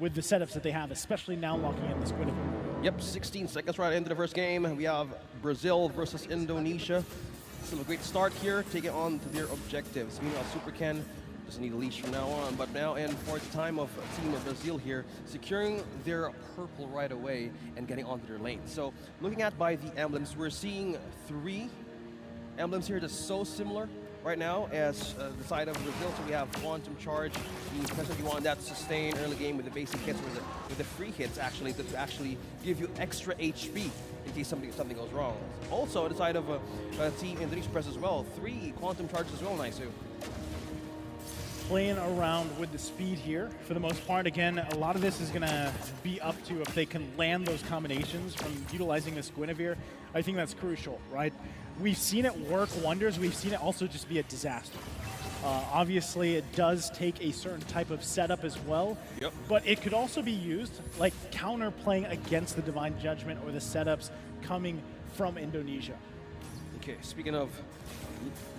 with the setups that they have, especially now locking in this Guinevere. Yep, 16 seconds right into the first game. We have Brazil versus Indonesia. Still a great start here, taking on to their objectives. Meanwhile, Super Ken doesn't need a leash from now on, but now in for the time of Team Brazil here, securing their purple right away and getting onto their lane. So looking at by the emblems, we're seeing 3 emblems here that's so similar right now as the side of Brazil. So we have Quantum Charge, especially if you want that to sustain early game with the basic hits, with the free hits actually, to actually give you extra HP in case something goes wrong. Also, the side of Team Indonesia Press as well, 3 Quantum Charges as well, nice too. Playing around with the speed here for the most part. Again, a lot of this is going to be up to if they can land those combinations from utilizing this Guinevere. I think that's crucial, right? We've seen it work wonders. We've seen it also just be a disaster. Obviously, it does take a certain type of setup as well, but it could also be used like counter-playing against the Divine Judgment or the setups coming from Indonesia. Okay, speaking of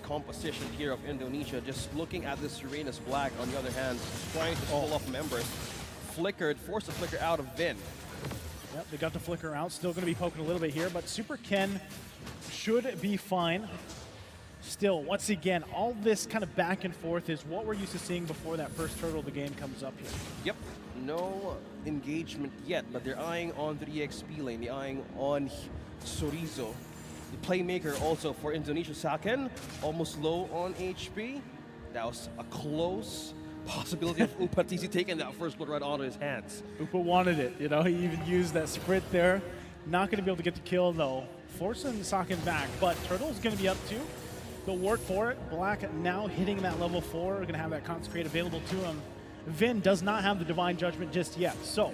composition here of Indonesia, just looking at this Uranus Black, on the other hand, trying to pull off members. Flickered, forced to flicker out of Vin. Yep, they got the flicker out. Still going to be poking a little bit here, but Super Ken should be fine. Still, once again, all this kind of back and forth is what we're used to seeing before that first turtle of the game comes up here. Yep, no engagement yet, but they're eyeing on the EXP lane. They're eyeing on Chorizo. The playmaker also for Indonesia, Saken, almost low on HP. That was a close possibility of Upatisi taking that first blood right out of his hands. Upa wanted it, you know, he even used that sprint there. Not going to be able to get the kill though. Forcing Saken back, but Turtle's going to be up too. They'll work for it. Black now hitting that level 4, going to have that Consecrate available to him. Vin does not have the Divine Judgment just yet, so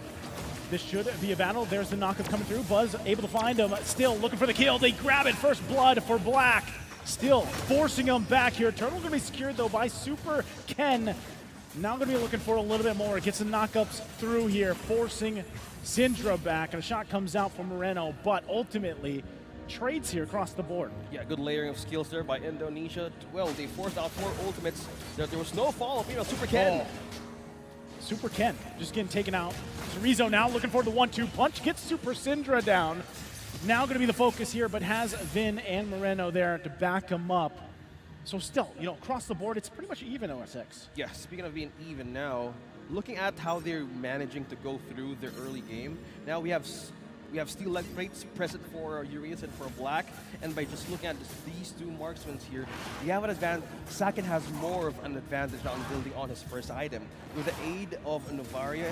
this should be a battle. There's the knockup coming through. Buzz able to find him. Still looking for the kill. They grab it. First blood for Black. Still forcing him back here. Turtle going to be secured though by Super Ken. Now going to be looking for a little bit more. Gets the knockups through here, forcing Syndra back. And a shot comes out from Moreno, but ultimately trades here across the board. Yeah, good layering of skills there by Indonesia. Well, they forced out 4 ultimates. There was no follow-up. You know, Super Ken. Super Ken just getting taken out. Chorizo now looking for the 1-2 punch. Gets Super Syndra down. Now going to be the focus here, but has Vin and Moreno there to back him up. So still, you know, across the board, it's pretty much even, OSX. Yeah, speaking of being even now, looking at how they're managing to go through their early game, now we have steel leg plates present for Urias and for Black, and by just looking at these 2 marksmen here, we have an advantage. Saken has more of an advantage on building on his first item. With the aid of Novaria,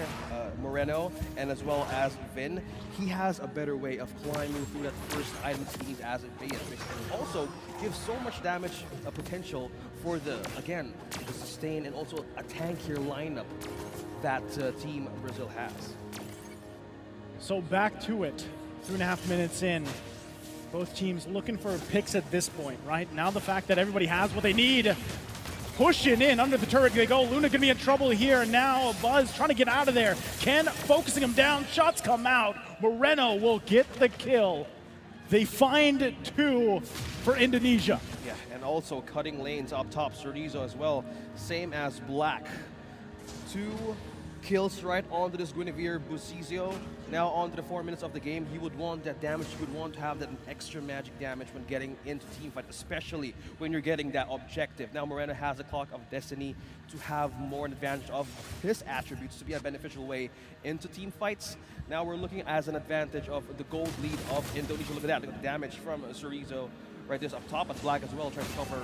Moreno, and as well as Vin, he has a better way of climbing through that first item scheme as it may. Also gives so much damage potential for the sustain and also a tankier lineup that Team Brazil has. So back to it, 2.5 minutes in. Both teams looking for picks at this point, right? Now the fact that everybody has what they need. Pushing in under the turret they go. Luna gonna be in trouble here. Now Buzz trying to get out of there. Ken focusing him down. Shots come out. Moreno will get the kill. They find 2 for Indonesia. Yeah, and also cutting lanes up top. Chorizo as well, same as Black. 2 kills right onto this Guinevere Busizio. Now onto the 4 minutes of the game, he would want that damage, he would want to have that extra magic damage when getting into team fight, especially when you're getting that objective. Now Moreno has the Clock of Destiny to have more advantage of his attributes to be a beneficial way into team fights. Now we're looking as an advantage of the gold lead of Indonesia. Look at that, look at the damage from Chorizo right there up top, and Black as well trying to cover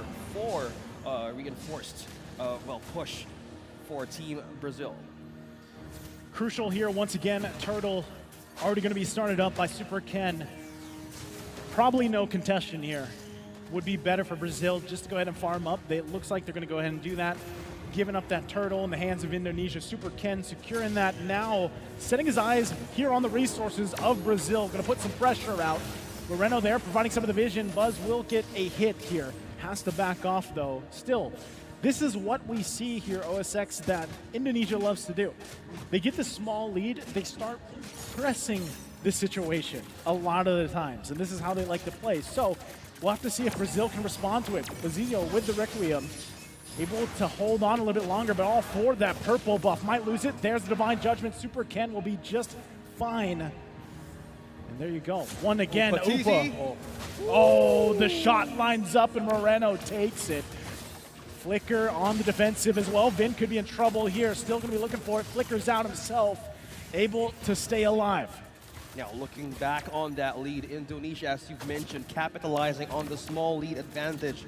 4 reinforced push for Team Brazil. Crucial here once again. Turtle already going to be started up by Super Ken. Probably no contestation here. Would be better for Brazil just to go ahead and farm up. It looks like they're going to go ahead and do that. Giving up that turtle in the hands of Indonesia. Super Ken securing that now. Setting his eyes here on the resources of Brazil. Going to put some pressure out. Moreno there providing some of the vision. Buzz will get a hit here. Has to back off though. Still, this is what we see here, OSX, that Indonesia loves to do. They get the small lead, they start pressing the situation a lot of the times, and this is how they like to play. So we'll have to see if Brazil can respond to it. Bazillo with the Requiem. able to hold on a little bit longer, but all for that purple buff. Might lose it. There's the Divine Judgment. Super Ken will be just fine. And there you go. One again. Upa. Oh, the shot lines up and Moreno takes it. Flicker on the defensive as well. Vin could be in trouble here. Still going to be looking for it. Flickers out himself. Able to stay alive. Now, looking back on that lead, Indonesia, as you've mentioned, capitalizing on the small lead advantage,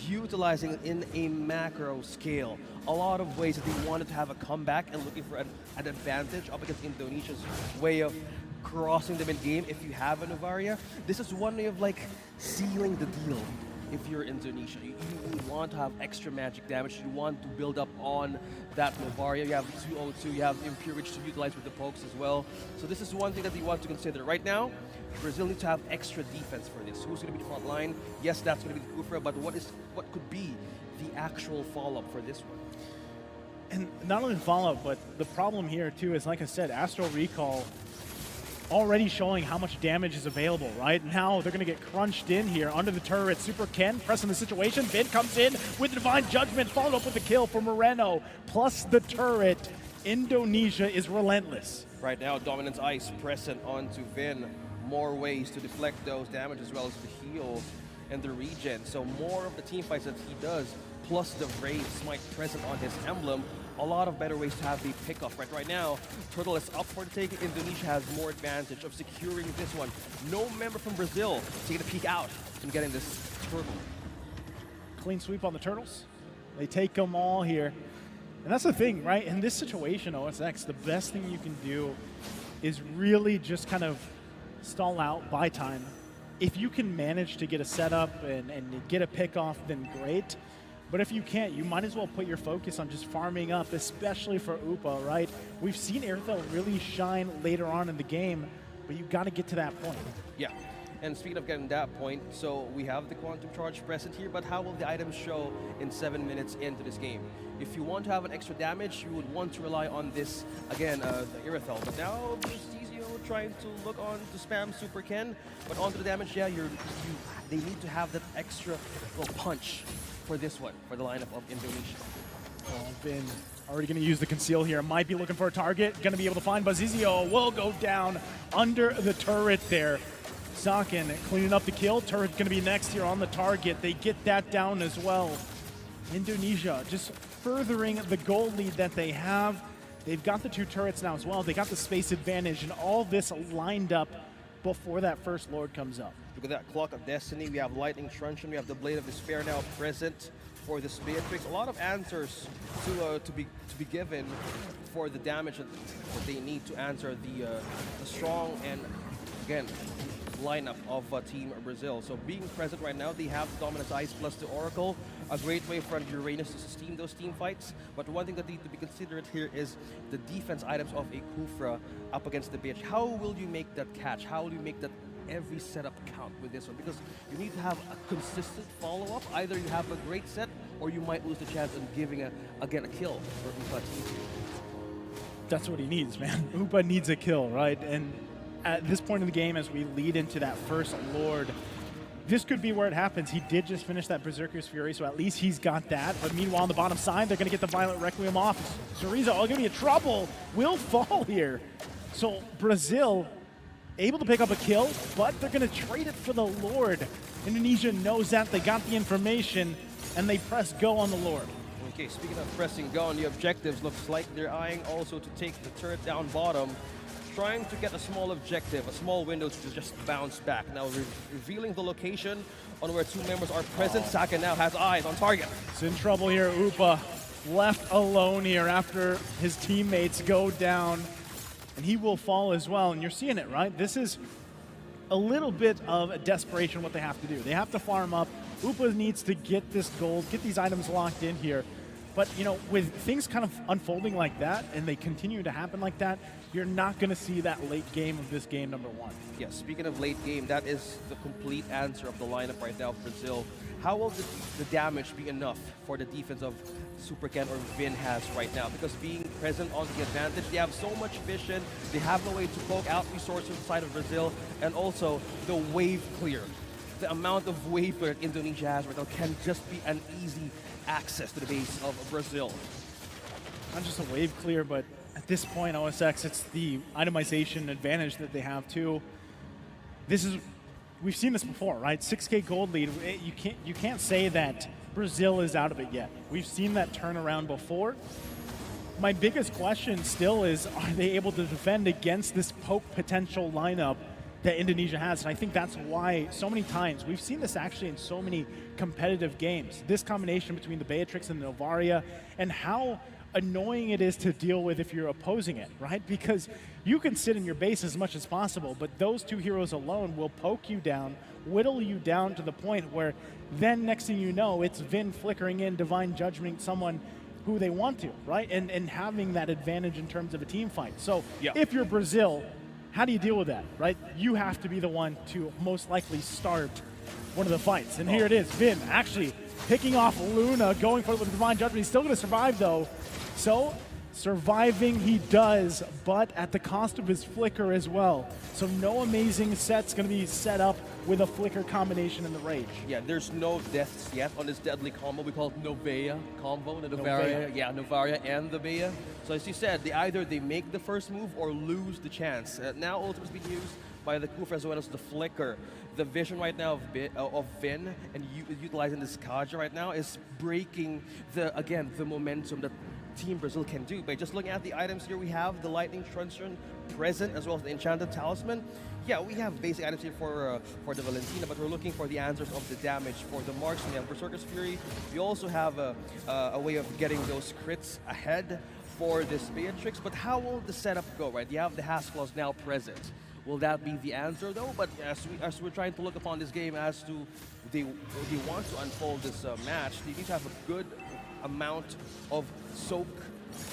utilizing it in a macro scale. A lot of ways that they wanted to have a comeback and looking for an advantage up against Indonesia's way of crossing them in game. If you have a Novaria, this is one way of like sealing the deal. If you're Indonesia, you want to have extra magic damage. You want to build up on that Novaria. You have 202, you have Impure, which to utilize with the pokes as well. So this is one thing that you want to consider. Right now, Brazil needs to have extra defense for this. Who's going to be the front line? Yes, that's going to be the Kufra, but what could be the actual follow-up for this one? And not only the follow-up, but the problem here too is, like I said, Astral Recall already showing how much damage is available, right? Now they're going to get crunched in here under the turret. Super Ken pressing the situation. Vin comes in with the Divine Judgment, followed up with the kill for Moreno, plus the turret. Indonesia is relentless. Right now, Dominance Ice present onto Vin. More ways to deflect those damage as well as the heals and the regen. So more of the team fights that he does, plus the Brave Smite present on his emblem, a lot of better ways to have the pickoff. Right now, Turtle is up for the taking. Indonesia has more advantage of securing this one. No member from Brazil taking a peek out and getting this Turtle. Clean sweep on the Turtles. They take them all here. And that's the thing, right? In this situation, OSX, the best thing you can do is really just kind of stall out, buy time. If you can manage to get a setup and get a pick off, then great. But if you can't, you might as well put your focus on just farming up, especially for Upa, right? We've seen Airthel really shine later on in the game, but you got to get to that point. Yeah, and speaking of getting that point, so we have the Quantum Charge present here, but how will the items show in 7 minutes into this game? If you want to have an extra damage, you would want to rely on this, again, the Airthel. But now, trying to look on to spam Super Ken, but onto the damage, yeah, they need to have that extra punch for this one, for the lineup of Indonesia. Oh, Vin already going to use the conceal here. Might be looking for a target. Going to be able to find Bazizio. Will go down under the turret there. Sakin cleaning up the kill. Turret's going to be next here on the target. They get that down as well. Indonesia just furthering the goal lead that they have. They've got the 2 turrets now as well. They got the space advantage, and all this lined up before that first Lord comes up. Look at that Clock of Destiny. We have Lightning Truncheon. We have the Blade of Despair now present for this Beatrix. A lot of answers to be given for the damage that they need to answer the strong and, again, lineup of Team Brazil. So being present right now, they have the Dominance Ice plus the Oracle, a great way for Uranus to sustain those team fights. But one thing that needs to be considered here is the defense items of a Kufra up against the bitch. How will you make that catch? How will you make that every setup count with this one? Because you need to have a consistent follow-up. Either you have a great set, or you might lose the chance of giving, again, a kill for Upa team. That's what he needs, man. Upa needs a kill, right? And at this point in the game, as we lead into that first Lord, this could be where it happens. He did just finish that Berserker's Fury, so at least he's got that. But meanwhile, on the bottom side, they're going to get the Violent Requiem off. Zoriza all going to be in trouble. Will fall here. So Brazil able to pick up a kill, but they're going to trade it for the Lord. Indonesia knows that. They got the information, and they press go on the Lord. Okay, speaking of pressing go on the objectives, looks like they're eyeing also to take the turret down bottom, trying to get a small objective, a small window to just bounce back. Now revealing the location on where 2 members are present. Saka now has eyes on target. It's in trouble here. Upa left alone here after his teammates go down, and he will fall as well. And you're seeing it, right? This is a little bit of desperation what they have to do. They have to farm up. Upa needs to get this gold, get these items locked in here. But, you know, with things kind of unfolding like that, and they continue to happen like that, you're not going to see that late game of this game number 1. Yeah, speaking of late game, that is the complete answer of the lineup right now of Brazil. How will the damage be enough for the defense of Super Ken or Vin has right now? Because being present on the advantage, they have so much vision, they have no way to poke out resources inside of Brazil, and also the wave clear the amount of wave that Indonesia has right now can just be an easy access to the base of Brazil. Not just a wave clear, but at this point, OSX, it's the itemization advantage that they have too. We've seen this before, right? 6K gold lead. You can't say that Brazil is out of it yet. We've seen that turnaround before. My biggest question still is, are they able to defend against this poke potential lineup that Indonesia has? And I think that's why so many times, we've seen this actually in so many competitive games, this combination between the Beatrix and the Novaria, and how annoying it is to deal with if you're opposing it, right? Because you can sit in your base as much as possible, but those two heroes alone will poke you down, whittle you down to the point where then next thing you know, it's Vin flickering in, Divine Judgment, someone who they want to, right? And having that advantage in terms of a team fight. So if you're Brazil, how do you deal with that, right? You have to be the one to most likely start one of the fights. And here it is, Vin actually picking off Luna, going for it with Divine Judgment. He's still gonna survive though. So surviving he does, but at the cost of his flicker as well. So no amazing set's gonna be set up with a flicker combination in the Rage. Yeah, there's no deaths yet on this deadly combo. We call it Novea combo, the Novaria. Yeah, Novaria and the Bea. So as you said, either they make the first move or lose the chance. Now ultimate's being used by the Kufa as well as the flicker. The vision right now of Vin and utilizing this Kaja right now is breaking the momentum that Team Brazil can do. By just looking at the items here, we have the Lightning Truncheon present as well as the Enchanted Talisman. Yeah, we have basic items here for the Valentina, but we're looking for the answers of the damage for the Marks. We have Berserker's Fury. We also have a way of getting those crits ahead for this Beatrix, but how will the setup go, right? You have the Haskell's now present. Will that be the answer though? But as we're trying to look upon this game as to they want to unfold this match, they need to have a good amount of soak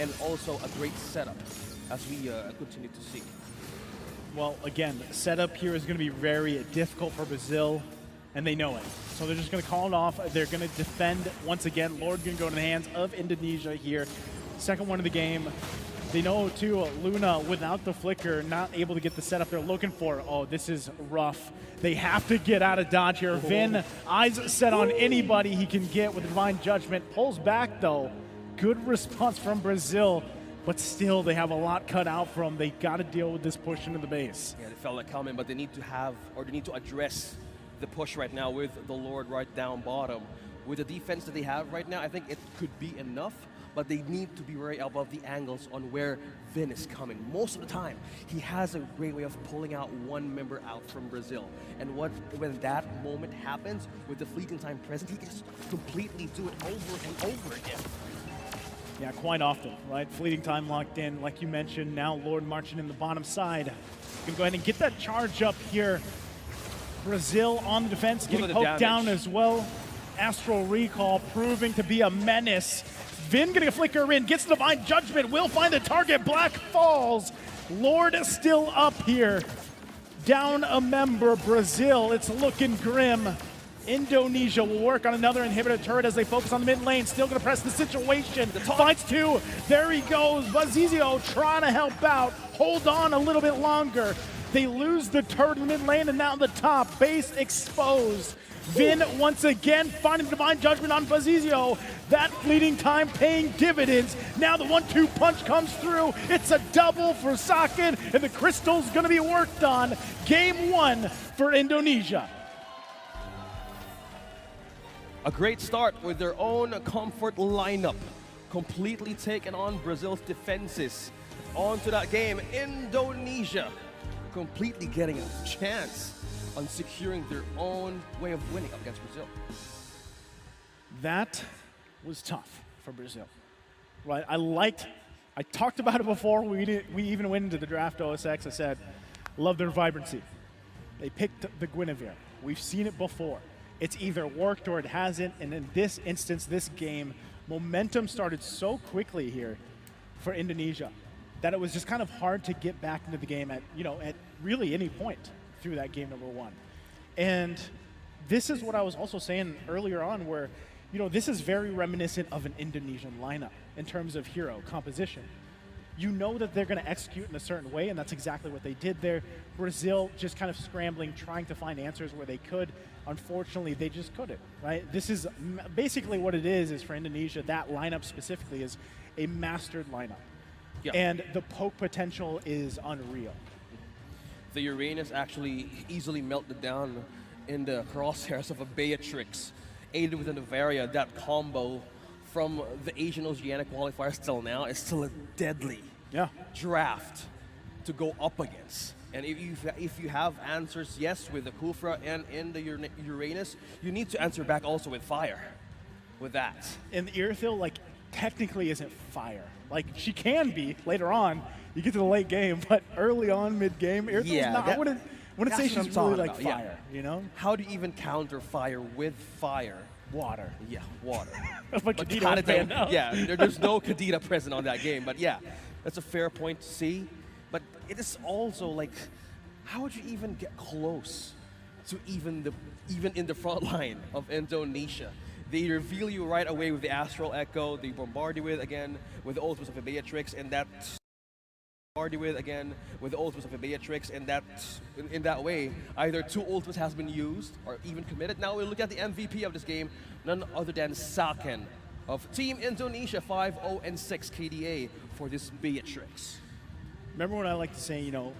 and also a great setup as we continue to see. Well, again, setup here is going to be very difficult for Brazil, and they know it. So they're just going to call it off. They're going to defend once again. Lord going to go to the hands of Indonesia here. Second one of the game. They know, too, Luna, without the flicker, not able to get the setup they're looking for. Oh, this is rough. They have to get out of dodge here. Vin, eyes set on anybody he can get with Divine Judgment. Pulls back, though. Good response from Brazil, but still, they have a lot cut out for them. They got to deal with this push into the base. Yeah, they felt like coming, but they need to address the push right now with the Lord right down bottom. With the defense that they have right now, I think it could be enough, but they need to be very above the angles on where Vin is coming. Most of the time, he has a great way of pulling out one member out from Brazil. And when that moment happens, with the fleeting time present, he can just completely do it over and over again. Yeah, quite often, right? Fleeting time locked in, like you mentioned. Now Lord marching in the bottom side. Gonna go ahead and get that charge up here. Brazil on the defense, getting poked down as well. Astral Recall proving to be a menace. Vin getting a flicker in, gets the Divine Judgment, will find the target, Black falls. Lord still up here. Down a member, Brazil, it's looking grim. Indonesia will work on another inhibitor turret as they focus on the mid lane. Still gonna press the situation. Finds two, there he goes. Bazizio trying to help out. Hold on a little bit longer. They lose the turret in mid lane and now the top. Base exposed. Vin once again finding Divine Judgment on Bazizio. That fleeting time paying dividends. Now the 1-2 punch comes through. It's a double for Sakin, and the crystal's gonna be worked on. Game one for Indonesia. A great start with their own comfort lineup. Completely taken on Brazil's defenses. On to that game, Indonesia completely getting a chance on securing their own way of winning up against Brazil. That was tough for Brazil, right? I talked about it before we even went into the draft OSX. I said, love their vibrancy. They picked the Guinevere. We've seen it before. It's either worked or it hasn't, and in this instance, this game, momentum started so quickly here for Indonesia that it was just kind of hard to get back into the game at really any point through that game number one. And this is what I was also saying earlier on where, this is very reminiscent of an Indonesian lineup in terms of hero composition. you know that they're going to execute in a certain way, and that's exactly what they did there. Brazil just kind of scrambling, trying to find answers where they could. Unfortunately, they just couldn't, right? This is basically what it is for Indonesia. That lineup specifically is a mastered lineup. Yeah. And the poke potential is unreal. The Uranus actually easily melted down in the crosshairs of a Beatrix, aided with a Novaria. That combo from the Asian Oceanic qualifiers till now is still a deadly draft to go up against. And if you have answers, yes, with the Kufra and in the Uranus, you need to answer back also with fire, with that. And the Iesf, like, technically isn't fire. Like, she can be later on. You get to the late game, but early on, mid-game, Iesf's not. I wouldn't say she's really like fire, you know? How do you even counter fire with fire? Water. Yeah, water. But Kadita yeah, there's no Kadita present on that game, but yeah, that's a fair point to see. But it is also like, how would you even get close to even in the front line of Indonesia? They reveal you right away with the Astral Echo. They bombard you with again with the ultimates of a Beatrix, and that bombard you with again with the ultimates of a Beatrix, and that in that way, either two ultimates has been used or even committed. Now we look at the MVP of this game, none other than Saken of Team Indonesia 5-0-6 KDA for this Beatrix. Remember when I like to say, you know,